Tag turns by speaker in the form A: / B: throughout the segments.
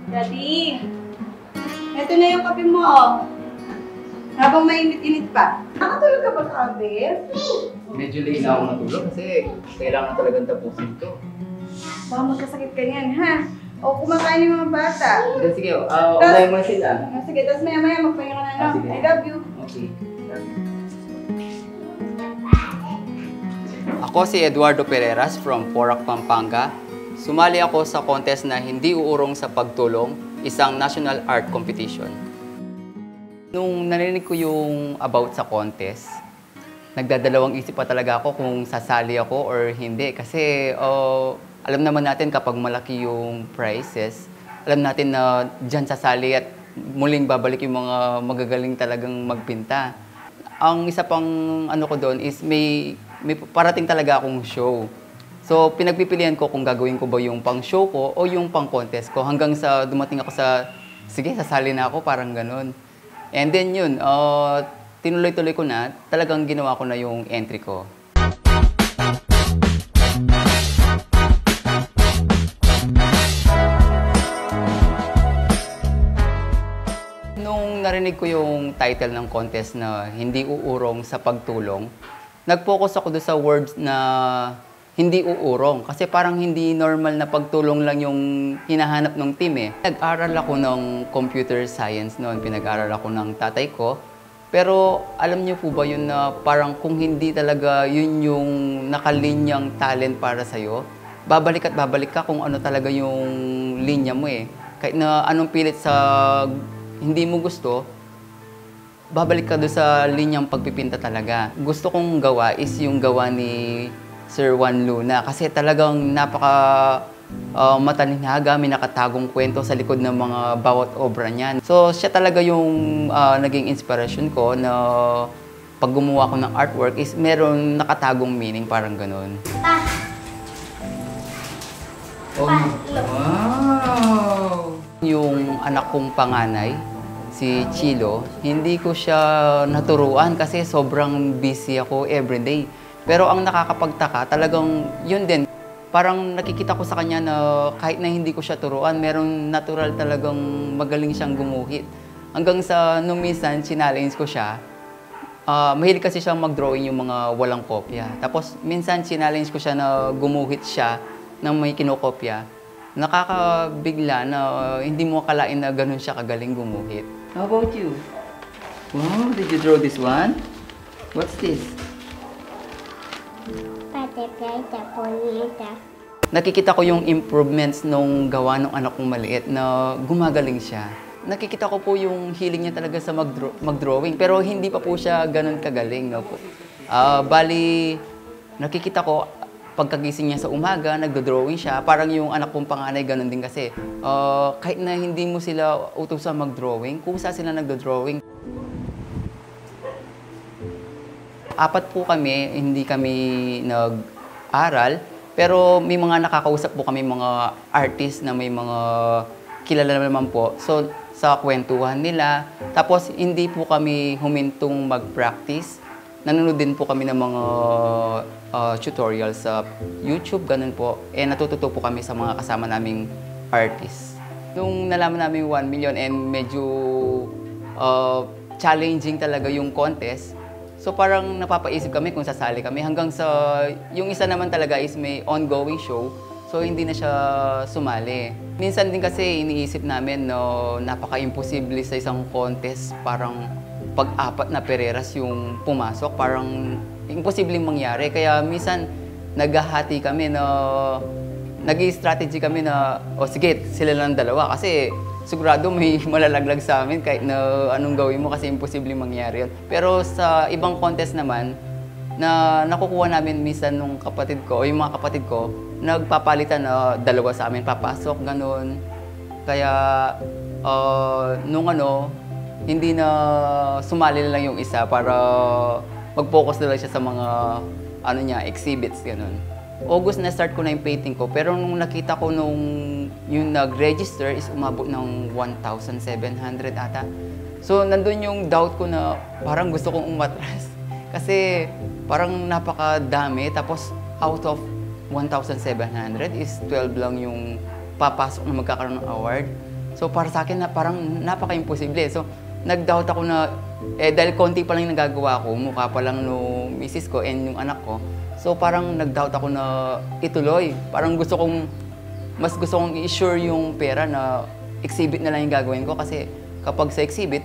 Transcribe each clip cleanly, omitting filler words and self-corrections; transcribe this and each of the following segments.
A: Daddy, ito na yung kape mo. Habang mainit-init pa. Nakatulog ka ba kagabi?
B: Medyo late na ako matulog kasi kailangan talagang tapusin to.
A: Baka magkasakit ka yan, ha? O kumakain yung mga bata.
B: Sige, unahin mo sila.
A: Sige, tapos maya-maya magpahinga ka na, no? I love you.
B: Okay. Ako si Eduardo Pereras from Porac, Pampanga. Sumali ako sa contest na Hindi Uurong sa Pagtulong, isang national art competition. Nung narinig ko yung about sa contest, nagdadalawang isip pa talaga ako kung sasali ako or hindi. Kasi alam naman natin kapag malaki yung prizes, alam natin na dyan sasali at muling babalik yung mga magagaling talagang magpinta. Ang isa pang ano ko doon is may parating talaga akong show. So, pinagpipilian ko kung gagawin ko ba yung pang-show ko o yung pang-contest ko hanggang sa dumating ako sa, sige, sasali na ako, parang ganun. And then yun, tinuloy-tuloy ko na, talagang ginawa ko na yung entry ko. Nung narinig ko yung title ng contest na Hindi Uurong sa Pagtulong, nag-focus ako doon sa words na hindi uurong. Kasi parang hindi normal na pagtulong lang yung hinahanap ng team eh. Nag-aral ako ng computer science noon. Pinag-aral ako ng tatay ko. Pero alam niyo po ba yun na parang kung hindi talaga yun yung nakalinyang talent para sa'yo, babalik at babalik ka kung ano talaga yung linya mo eh. Kahit na anong pilit sa hindi mo gusto, babalik ka doon sa linyang pagpipinta talaga. Gusto kong gawa is yung gawa ni Sir Juan Luna kasi talagang napaka matalinhaga, may nakatagong kwento sa likod ng mga bawat obra niyan. So siya talaga yung naging inspiration ko na pag gumawa ko ng artwork is meron nakatagong meaning, parang ganun. Oh, wow! Yung anak kong panganay, si Chilo, hindi ko siya naturuan kasi sobrang busy ako everyday. Pero ang nakakapagtaka, talagang yun din. Parang nakikita ko sa kanya na kahit na hindi ko siya turuan, meron natural talagang magaling siyang gumuhit. Hanggang sa nung minsan, sinalins ko siya. Mahilig kasi siyang mag-drawing yung mga walang kopya. Tapos minsan, sinalins ko siya na gumuhit siya ng may kinokopya. Nakakabigla na hindi mo akalain na ganun siya kagaling gumuhit. How about you? Wow, did you draw this one? What's this? Nakikita ko yung improvements nung gawa ng anak kong maliit na gumagaling siya. Nakikita ko po yung hiling niya talaga sa mag-drawing pero hindi pa po siya ganun kagaling. No? Bali, nakikita ko pagkagising niya sa umaga, nagdo-drawing siya. Parang yung anak kong panganay ganun din kasi. Kahit na hindi mo sila utusan mag-drawing, kusa sila nagdo-drawing. 4 po kami, hindi kami nag-aral, pero may mga nakakausap po kami mga artist na may mga kilala naman po. So, sa kwentuhan nila, tapos hindi po kami humintong mag-practice. Nanonood din po kami ng mga tutorials sa YouTube, ganun po. Natututo po kami sa mga kasama naming artists. Nung nalaman namin 1 million and medyo challenging talaga yung contest, so parang napapaisip kami kung sasali kami hanggang sa yung isa naman talaga is may ongoing show. So hindi na siya sumali. Minsan din kasi iniisip namin no napaka-imposible sa isang contest, parang pag-4 na Pereras yung pumasok, parang imposibleng mangyari. Kaya minsan naghahati kami na nag-i-strategy kami na, o sige, sila lang dalawa kasi sigurado may malalaglag sa amin kahit na anong gawin mo kasi imposible mangyari yun. Pero sa ibang contest naman, na nakukuha namin minsan nung kapatid ko o yung mga kapatid ko, nagpapalitan na dalawa sa amin papasok, ganun. Kaya nung hindi na sumali na lang yung isa para mag-focus na lang siya sa mga exhibits, ganun. August na start ko na yung painting ko, pero nung nakita ko yung nag-register is umabot ng 1,700 ata. So nandun yung doubt ko na parang gusto kong umatras. Kasi parang napakadami, tapos out of 1,700 is 12 lang yung papasok na magkakaroon ng award. So para sa akin na parang napaka-imposible. So nag-doubt ako na, dahil konti pa lang yung nagagawa ko, mukha pa lang no misis ko and yung anak ko. So parang nag-doubt ako na ituloy. Parang mas gusto kong i-assure yung pera na exhibit na lang yung gagawin ko. Kasi kapag sa exhibit,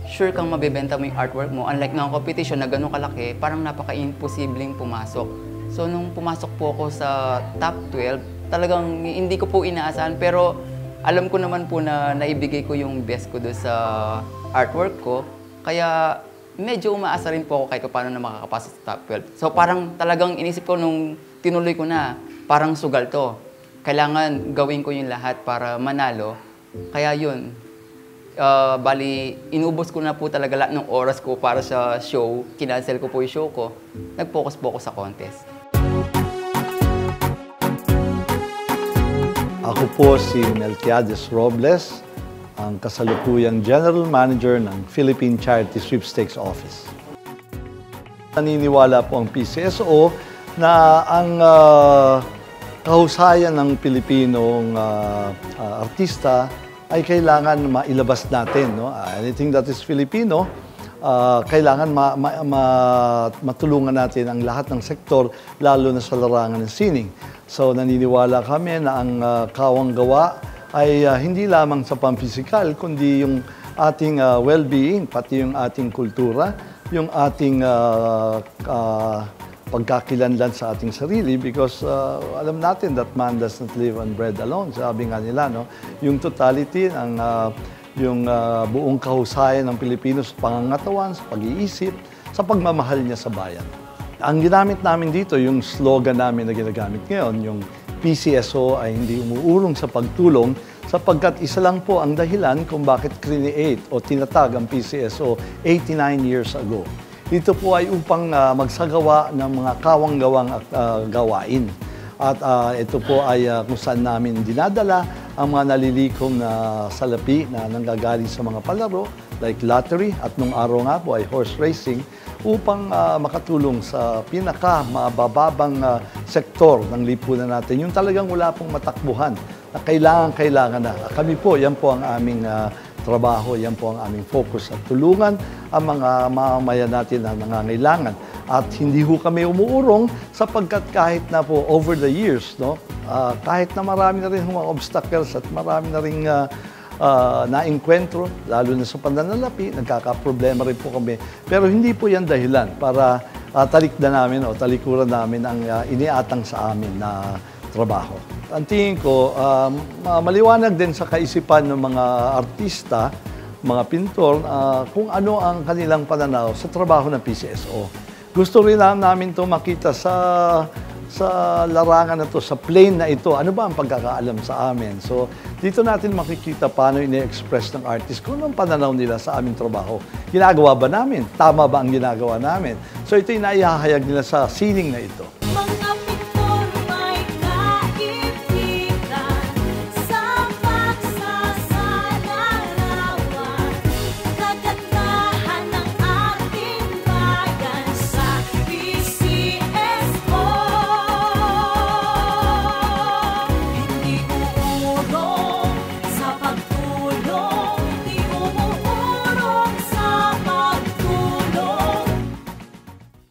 B: sure kang mabibenta mo yung artwork mo. Unlike ng competition na gano'ng kalaki, parang napaka-imposibleng pumasok. So nung pumasok po ako sa top 12, talagang hindi ko po inaasahan. Pero alam ko naman po na naibigay ko yung best ko doon sa artwork ko. Kaya medyo umaasa rin po ako kahit paano na makakapasok sa top 12. So parang talagang inisip ko nung tinuloy ko na, parang sugal to. Kailangan gawin ko yung lahat para manalo. Kaya yun, bali, inubos ko na po talaga lahat ng oras ko para sa show. Kinancel ko po yung show ko. Nag-focus po ako sa contest.
C: Ako po si Melquiades Robles, ang kasalukuyang General Manager ng Philippine Charity Sweepstakes Office. Naniniwala po ang PCSO na ang kahusayan ng Pilipinong artista ay kailangan mailabas natin. No? Anything that is Filipino, kailangan matulungan natin ang lahat ng sektor, lalo na sa larangan ng sining. So naniniwala kami na ang kawang gawa ay hindi lamang sa pampisikal, kundi yung ating well-being, pati yung ating kultura, yung ating pagkakilanlan sa ating sarili, because alam natin that man does not live on bread alone. Sabi nga nila, no? Yung totality, yung buong kahusayan ng Pilipino sa pangangatawan, sa pag-iisip, sa pagmamahal niya sa bayan. Ang ginamit namin dito, yung slogan namin na ginagamit ngayon, yung PCSO ay hindi umuurong sa pagtulong, sapagkat isa lang po ang dahilan kung bakit create o tinatag ang PCSO 89 years ago. Ito po ay upang magsagawa ng mga kawang-gawang gawain. At ito po ay kung saan namin dinadala ang mga nalilikom na salapi na nanggagaling sa mga palaro, like lottery, at nung araw nga po ay horse racing, upang makatulong sa pinakamabababang sektor ng lipunan natin. Yung talagang wala pong matakbuhan na kailangan na. Kami po, yan po ang aming trabaho, yan po ang aming focus at tulungan ang mga mamamayan natin na nangangailangan. At hindi ho kami umuurong sapagkat kahit na po over the years, no, kahit na marami na rin mga obstacles at marami na rin na-enkwentro, lalo na sa pananalapi, nagkakaproblema rin po kami. Pero hindi po yan dahilan para talikdan namin o talikuran namin ang iniatang sa amin na trabaho. Ang tingin ko, maliwanag din sa kaisipan ng mga artista, mga pintor, kung ano ang kanilang pananaw sa trabaho ng PCSO. Gusto rin namin ito makita sa larangan na ito, sa plane na ito. Ano ba ang pagkakaalam sa amin? So, dito natin makikita paano ini-express ng artist kung anong pananaw nila sa aming trabaho. Ginagawa ba namin? Tama ba ang ginagawa namin? So, ito yung naihahayag nila sa sining na ito.